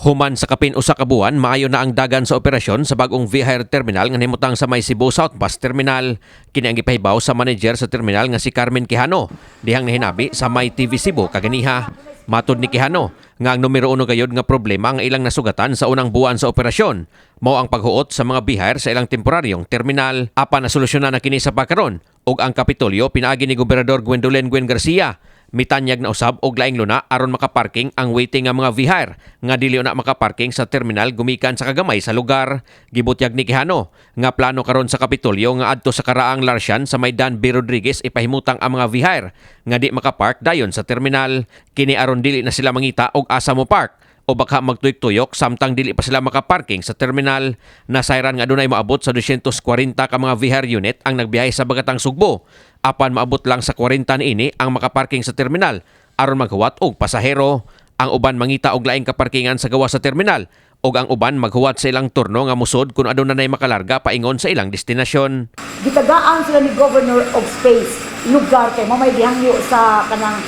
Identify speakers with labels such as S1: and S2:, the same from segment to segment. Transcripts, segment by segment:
S1: Human sa kapin usa ka buwan, maayo na ang dagan sa operasyon sa bagong V-Hire terminal nga nahimutang sa May Cebu South Bus Terminal. Kini ang gipahibaw sa manager sa terminal nga si Carmen Quijano, dihang nahinabi sa May TV Cebu kaganiha. Matud ni Quijano nga ang numero 1 gayud nga problema ang ilang nasugatan sa unang buwan sa operasyon mao ang paghuot sa mga V-Hire sa ilang temporaryong terminal. Apan nasolusyonan na kini sa pagkaron ug ang Kapitolyo pinaagi ni Gobernador Gwendolyn Gwen Garcia. Mitanyag na usab og laing luna aron makaparking ang waiting nga mga V-Hire nga dili na makaparking sa terminal gumikan sa kagamay sa lugar. Gibutyag ni Quijano nga plano karon sa Kapitolyo nga adto sa karaang Larsian sa may Dan B. Rodriguez ipahimutang ang mga V-Hire nga di makapark dayon sa terminal. Kini aron dili na sila mangita og asa mo park o baka magtuyok-tuyok samtang dili pa sila makaparking sa terminal. Nasayran nga dunay maabot sa 240 ka mga V-Hire unit ang nagbiyahe sa Bagatang Sugbo. Apan maabot lang sa 40 niini ang makaparking sa terminal aron maghuwat og pasahero. Ang uban mangita og laing kaparkingan sa gawa sa terminal ug ang uban maghuwat sa ilang turno nga musod kung aduna nay makalarga paingon sa ilang destinasyon.
S2: Gitagaan sila ni Governor of Space lugar kay mamay gihangyo sa kanang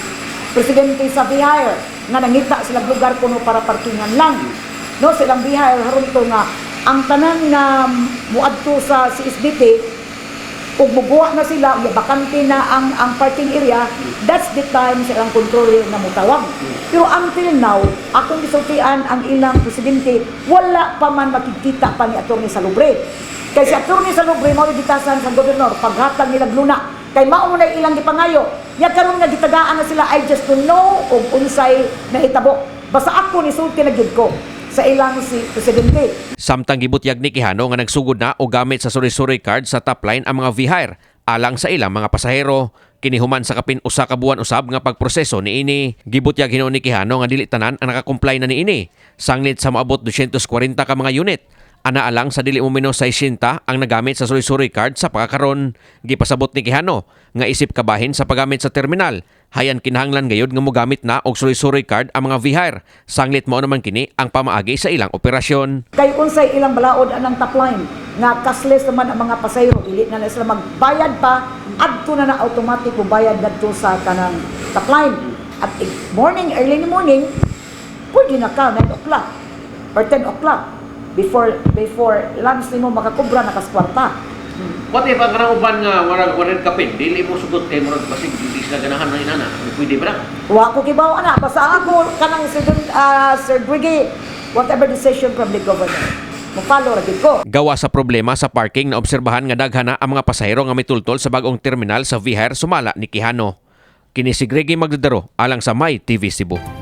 S2: presidente sa V-Hire nga nangita sila lugar kuno para parkingan lang. No, silang V-Hire haron to nga ang tanan nga muadto sa CSDT ug mubuwa na sila, bakante na ang parking area, that's the time silang controller na mutawag. Pero until now, akong gisultian ang ilang presidente, wala pa man makikita pa ni Atty. Salubre. Kay si Atty. Salubre, mao gitasan sa gobernador, paghatag nila luna. Kay mao na ilang gipangayo. Ya karon nga gitagaan na sila, I just don't know og unsay nahitabo. Basta ako ni sulti na gid ko sa ilang si presidente.
S1: Samtang gibutyag ni Quijano nga nagsugod na o gamit sa suri-suri card sa top line ang mga V-Hire alang sa ilang mga pasahero. Kinihuman sa kapin usa ka buwan usab nga pagproseso niini. Gibutyag hinuon ni Quijano nga dili tanan ang nakakomply na niini. Sanglit sa maabot 240 ka mga unit. Ana alang sa dili umino 60 ang nagamit sa suri-suri card sa pagkakaron. Gipasabot ni Quijano nga isip kabahin sa paggamit sa terminal. Hayan kinahanglan gayud nga mogamit na og suri-suri card ang mga V-Hire. Sanglit mao naman kini ang pamaagi sa ilang operasyon.
S2: Kay unsay ilang balaod anang top line nga cashless naman ang mga pasahero, dili na sila magbayad pa, adto na automatic mo bayad dadto sa kanang top line. At morning, early in the morning, pwede na ka 9 o'clock or 10 o'clock. Before lunch nimo makakubra na kaswarta.
S3: What if ang kanang uban nga warag kapin, dili mo sugot kay murag basig di sila ganahan na inana. Pwede ba na?
S2: Wa ko kibaw ana basta ako kanang Sir Griggy, whatever decision from the governor. Mo-follow ra gid ko.
S1: Gawa sa problema sa parking na obserbahan nga daghan na ang mga pasahero nga mitultol sa bagong terminal sa V-Hire sumala ni Quijano. Kini si Greggy Magdadaro alang sa May TV Cebu.